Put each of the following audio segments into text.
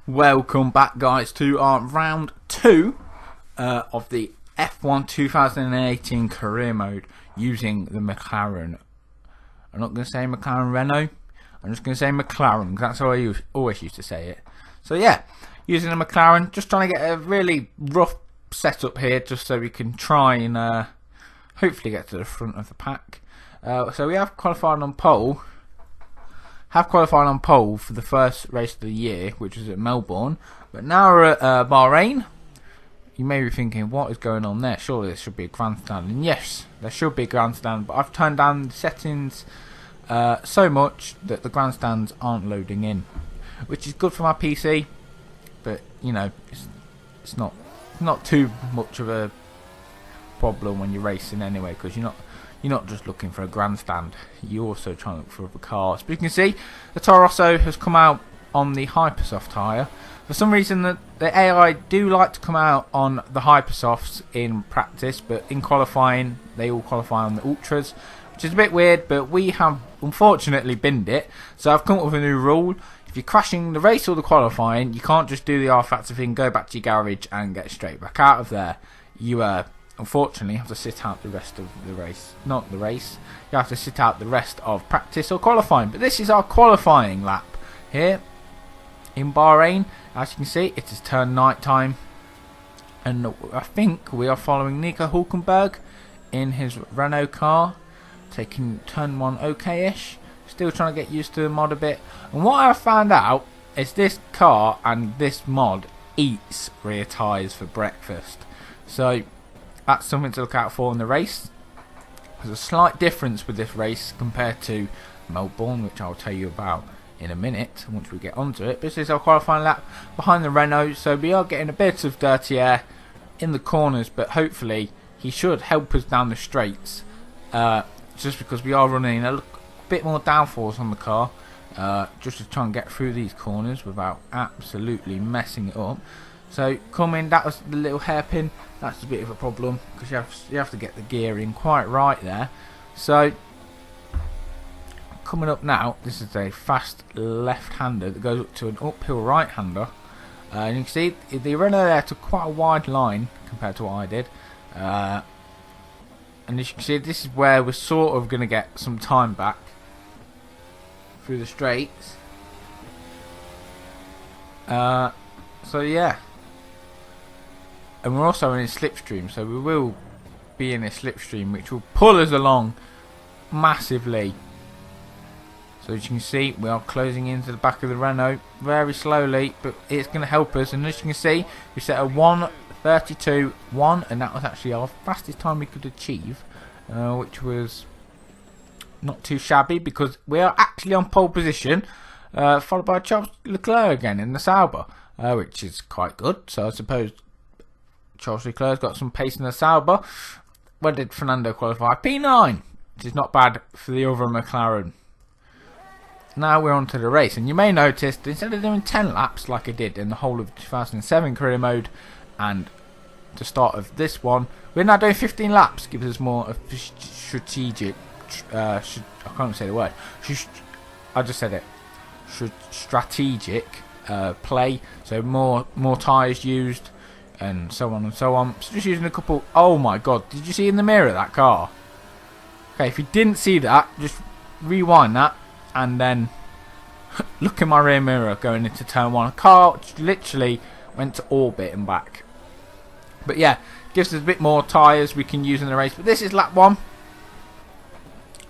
Welcome back, guys, to our round 2 of the F1 2018 career mode using the McLaren. I'm not going to say McLaren Renault, I'm just going to say McLaren, because that's how I always used to say it. So yeah, using the McLaren, just trying to get a really rough setup here, just so we can try and hopefully get to the front of the pack. So we have qualified on pole. For the first race of the year, which was at Melbourne, but now we're at Bahrain. You may be thinking, what is going on there? Surely there should be a grandstand. And yes, there should be a grandstand, but I've turned down the settings so much that the grandstands aren't loading in, which is good for my PC, but you know, it's not too much of a problem when you're racing anyway, because you're not just looking for a grandstand, you're also trying to look for other cars. But you can see the Toro Rosso has come out on the Hypersoft tyre. For some reason the AI do like to come out on the Hypersofts in practice, but in qualifying they all qualify on the Ultras, which is a bit weird, but we have unfortunately binned it. So I've come up with a new rule: if you're crashing the race or the qualifying, you can't just do the rFactor thing, go back to your garage and get straight back out of there. You unfortunately have to sit out the rest of the race. Not the race, you have to sit out the rest of practice or qualifying. But this is our qualifying lap here in Bahrain. As you can see, it has turned night time, and I think we are following Nico Hulkenberg in his Renault car, taking turn 1 okay-ish. Still trying to get used to the mod a bit. And what I found out is this car and this mod eats rear tyres for breakfast. So that's something to look out for in the race. There's a slight difference with this race compared to Melbourne, which I'll tell you about in a minute once we get onto it. But this is our qualifying lap behind the Renault, so we are getting a bit of dirty air in the corners, but hopefully he should help us down the straights, just because we are running a bit more downforce on the car, just to try and get through these corners without absolutely messing it up. So coming, that was the little hairpin. That's a bit of a problem because you have to get the gear in quite right there. So coming up now, this is a fast left-hander that goes up to an uphill right-hander. And you can see the Renault there took quite a wide line compared to what I did. And as you can see, this is where we're sort of going to get some time back through the straights. So yeah. And we're also in a slipstream, so we will be in a slipstream which will pull us along massively. So as you can see, we are closing into the back of the Renault very slowly, but it's going to help us. And as you can see, we set a 1:32.1, and that was actually our fastest time we could achieve, which was not too shabby, because we are actually on pole position, followed by Charles Leclerc again in the Sauber, which is quite good. So I suppose Charles Leclerc's got some pace in the Sauber. Where did Fernando qualify? P9, which is not bad for the other McLaren. Now we're on to the race, and you may notice that instead of doing 10 laps like I did in the whole of 2007 career mode and the start of this one, we're now doing 15 laps. Gives us more strategic, I can't say the word, I just said it, strategic play, so more tyres used, and so on and so on. So just using a couple. Oh my god, did you see in the mirror that car? Okay, if you didn't see that, just rewind that and then look in my rear mirror going into turn 1. A car literally went to orbit and back. But yeah, gives us a bit more tyres we can use in the race. But this is lap 1.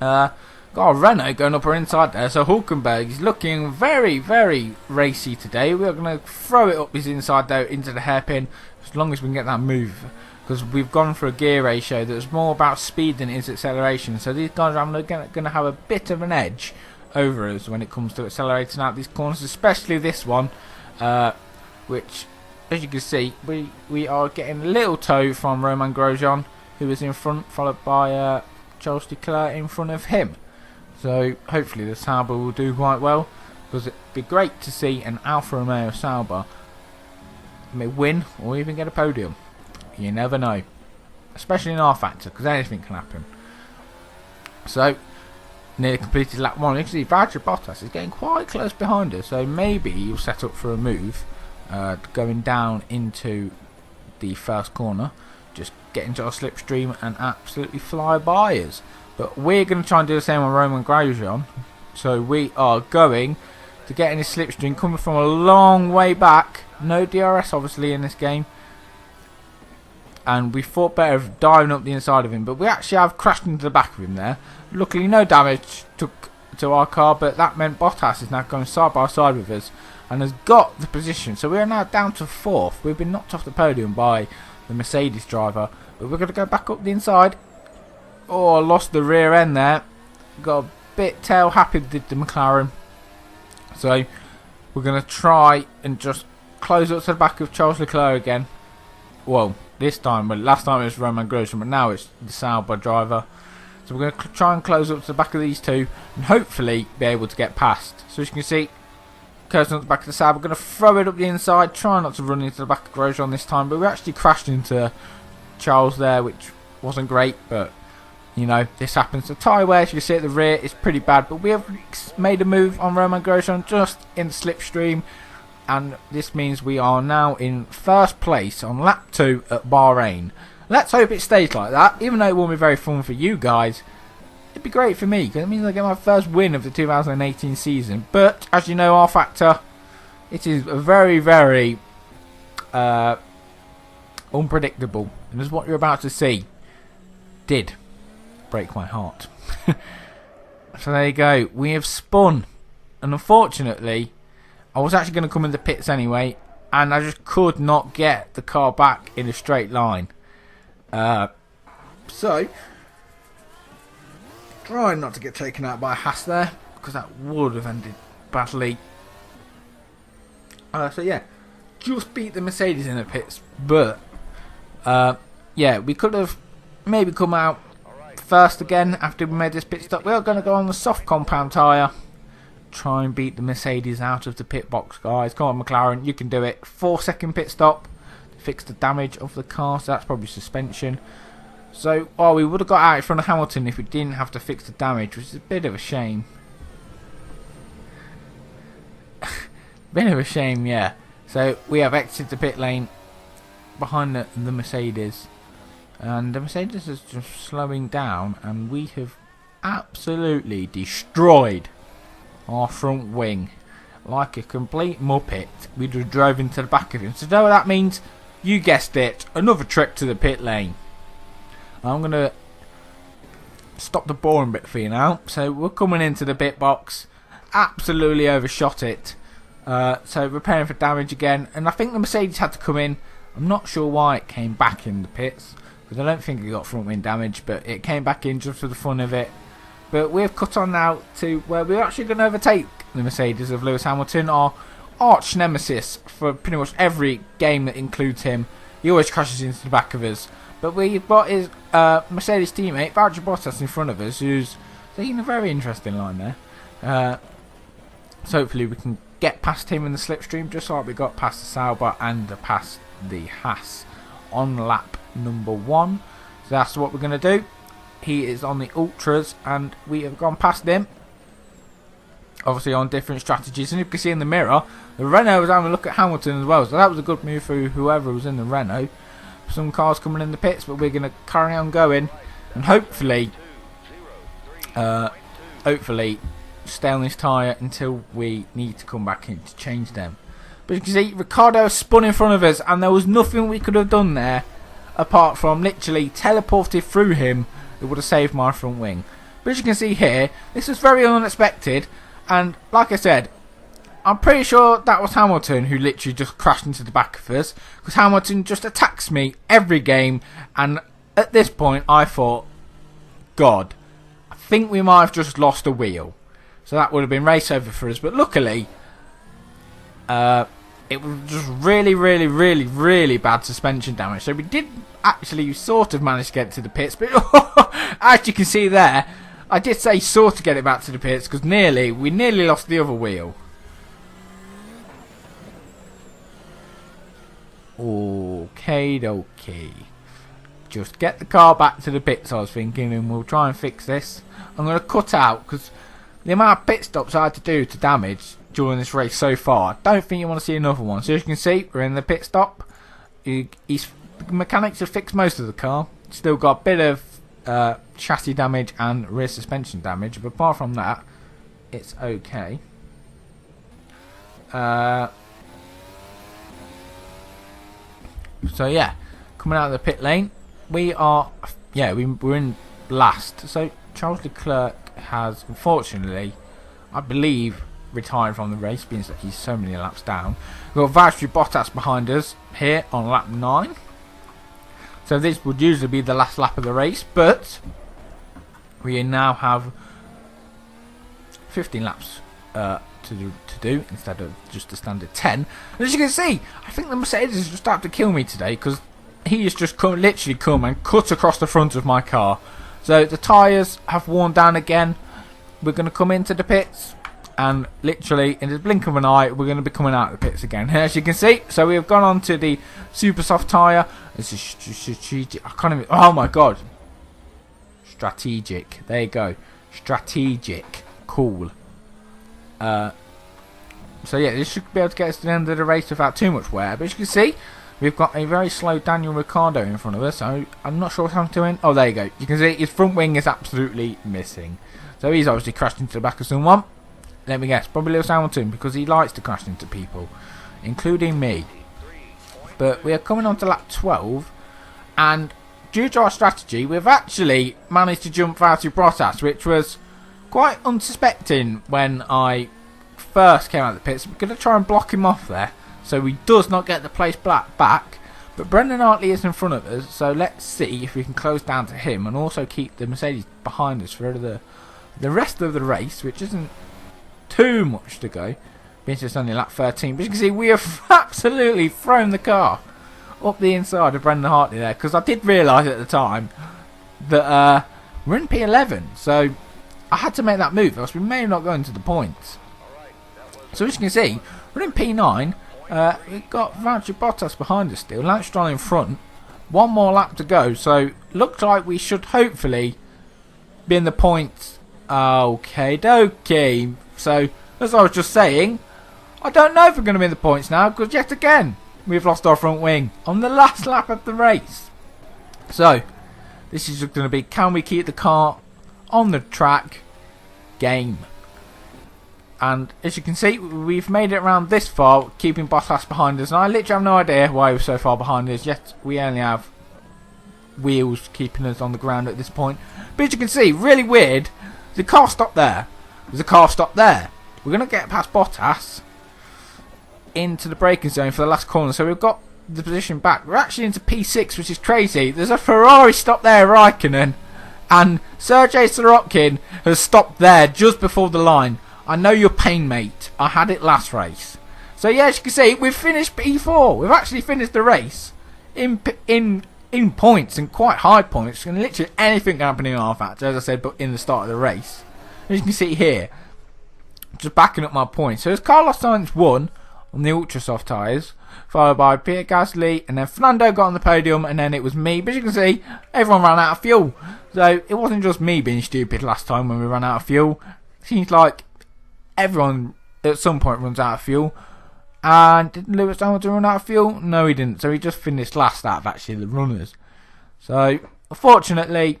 Got a Renault going up our inside there, so Hulkenberg is looking very, very racy today. We're going to throw it up his inside though into the hairpin, as long as we can get that move, because we've gone for a gear ratio that's more about speed than it is acceleration. So these guys are going to have a bit of an edge over us when it comes to accelerating out these corners, especially this one, which, as you can see, we are getting a little tow from Romain Grosjean, who is in front, followed by Charles Leclerc in front of him. So hopefully the Sauber will do quite well, because it'd be great to see an Alfa Romeo Sauber may win or even get a podium. You never know, especially in rFactor, because anything can happen. So nearly completed lap 1. You can see Valtteri Bottas is getting quite close behind us, so maybe he'll set up for a move going down into the first corner, just get into our slipstream and absolutely fly by us. But we're going to try and do the same on Roman Grosjean. So we are going to get in his slipstream, coming from a long way back. No DRS obviously in this game. And we thought better of diving up the inside of him, but we actually have crashed into the back of him there. Luckily no damage took to our car, but that meant Bottas is now going side by side with us and has got the position. So we are now down to 4th. We've been knocked off the podium by the Mercedes driver, but we're going to go back up the inside. Oh, I lost the rear end there. Got a bit tail happy did the McLaren. So we're going to try and just close up to the back of Charles Leclerc again. Well, this time, but last time it was Roman Grosjean, but now it's the Sauber driver. So we're going to try and close up to the back of these two and hopefully be able to get past. So as you can see, closing up the back of the Sauber. We're going to throw it up the inside, try not to run into the back of Grosjean this time, but we actually crashed into Charles there, which wasn't great, but you know, this happens. The tyre wear, as you can see at the rear, is pretty bad, but we have made a move on Roman Grosjean just in the slipstream. And this means we are now in first place on lap 2 at Bahrain. Let's hope it stays like that. Even though it won't be very fun for you guys, it'd be great for me, because it means I get my first win of the 2018 season. But as you know, rFactor, it is very, very unpredictable. And as what you're about to see did break my heart. So there you go. We have spun, and unfortunately, I was actually going to come in the pits anyway, and I just could not get the car back in a straight line. So, trying not to get taken out by a Haas there, because that would have ended badly. So yeah, just beat the Mercedes in the pits, but yeah, we could have maybe come out first again after we made this pit stop. We are going to go on the soft compound tyre. Try and beat the Mercedes out of the pit box, guys. Come on, McLaren, you can do it. 4-second pit stop to fix the damage of the car, so that's probably suspension. So, oh, we would have got out in front of Hamilton if we didn't have to fix the damage, which is a bit of a shame. Bit of a shame, yeah. So, we have exited the pit lane behind the Mercedes. And the Mercedes is just slowing down, and we have absolutely destroyed our front wing like a complete muppet. We just drove into the back of him. So you know what that means? You guessed it, another trip to the pit lane. I'm going to stop the boring bit for you now. So we're coming into the pit box, absolutely overshot it. So repairing for damage again, and I think the Mercedes had to come in. I'm not sure why it came back in the pits, because I don't think it got front wing damage, but it came back in just for the fun of it. But we've cut on now to where we're actually going to overtake the Mercedes of Lewis Hamilton, our arch nemesis for pretty much every game that includes him. He always crashes into the back of us. But we've got his Mercedes teammate, Valtteri Bottas, in front of us, who's taking a very interesting line there. So hopefully we can get past him in the slipstream, just like we got past the Sauber and past the Haas on lap number 1. So that's what we're going to do. He is on the Ultras and we have gone past him. Obviously on different strategies, and you can see in the mirror the Renault was having a look at Hamilton as well, so that was a good move for whoever was in the Renault. Some cars coming in the pits, but we're going to carry on going and hopefully stay on this tyre until we need to come back in to change them. But you can see Ricciardo spun in front of us, and there was nothing we could have done there apart from literally teleported through him. It would have saved my front wing. But as you can see here, this was very unexpected, and like I said, I'm pretty sure that was Hamilton who literally just crashed into the back of us, because Hamilton just attacks me every game, and at this point I thought, God, I think we might have just lost a wheel. So that would have been race over for us, but luckily it was just really bad suspension damage. So we did actually sort of manage to get to the pits, but as you can see there, I did say sort of get it back to the pits, because we nearly lost the other wheel. Okay. Just get the car back to the pits, I was thinking, and we'll try and fix this. I'm going to cut out, because the amount of pit stops I had to do to damage during this race so far. I don't think you want to see another one. So as you can see, we're in the pit stop. Mechanics have fixed most of the car. Still got a bit of chassis damage and rear suspension damage, but apart from that, it's okay. So yeah, coming out of the pit lane, we're in last. So Charles Leclerc has, unfortunately, I believe, retired from the race, being that he's so many laps down. We've got Valtteri Bottas behind us here on lap 9. So this would usually be the last lap of the race, but we now have 15 laps to do instead of just the standard 10. And as you can see, I think the Mercedes is just out to kill me today, because he has just literally come and cut across the front of my car. So the tyres have worn down again. We're going to come into the pits, and literally in the blink of an eye, we're going to be coming out of the pits again. As you can see, so we have gone on to the super soft tyre. This is strategic. I can't even. Oh my god. Strategic. There you go. Strategic. Cool. So yeah, this should be able to get us to the end of the race without too much wear. But as you can see, we've got a very slow Daniel Ricciardo in front of us. So I'm not sure what's happening to him. Oh, there you go. You can see his front wing is absolutely missing. So he's obviously crashed into the back of someone. Let me guess, probably Lewis Hamilton, because he likes to crash into people, including me. But we are coming on to lap 12, and due to our strategy, we've actually managed to jump Valtteri Bottas, which was quite unsuspecting when I first came out of the pits. We're going to try and block him off there, so he does not get the place back. But Brendan Hartley is in front of us, so let's see if we can close down to him and also keep the Mercedes behind us for the rest of the race, which isn't too much to go. It's just only lap 13. But you can see we have absolutely thrown the car up the inside of Brendan Hartley there, because I did realise at the time that we're in P11, so I had to make that move, else we may not go into the points. So as you can see, we're in P9. We've got Valtteri Bottas behind us still, Lance Stroll in front. One more lap to go, so looks like we should hopefully be in the points. Okay, dokie. So as I was just saying, I don't know if we're going to be in the points now, because yet again we've lost our front wing on the last lap of the race. So this is just going to be, can we keep the car on the track game? And as you can see, we've made it around this far, keeping Bottas behind us. And I literally have no idea why we're so far behind us, yet we only have wheels keeping us on the ground at this point. But as you can see, really weird, the car stopped there. There's a car stopped there. We're going to get past Bottas into the braking zone for the last corner, so we've got the position back. We're actually into P6, which is crazy. There's a Ferrari stop there, Raikkonen, and Sergei Sorokin has stopped there just before the line. I know your pain, mate. I had it last race. So yeah, as you can see, we've finished P4. We've actually finished the race in points, and quite high points, and literally anything can happen in rFactor, as I said, but in the start of the race. As you can see here, just backing up my points. So as Carlos Sainz won on the ultra soft tyres, followed by Pierre Gasly, and then Fernando got on the podium, and then it was me. But as you can see, everyone ran out of fuel. So it wasn't just me being stupid last time when we ran out of fuel. Seems like everyone at some point runs out of fuel. And did Lewis Hamilton run out of fuel? No, he didn't. So he just finished last out of actually the runners. So unfortunately,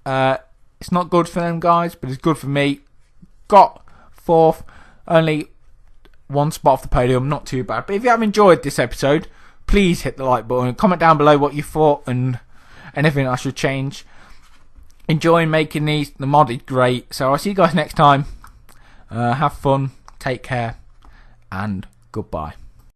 it's not good for them guys, but it's good for me. Got 4th, only 1 spot off the podium, not too bad. But if you have enjoyed this episode, please hit the like button and comment down below what you thought and anything I should change. Enjoy making these. The mod is great. So I'll see you guys next time. Have fun, take care, and goodbye.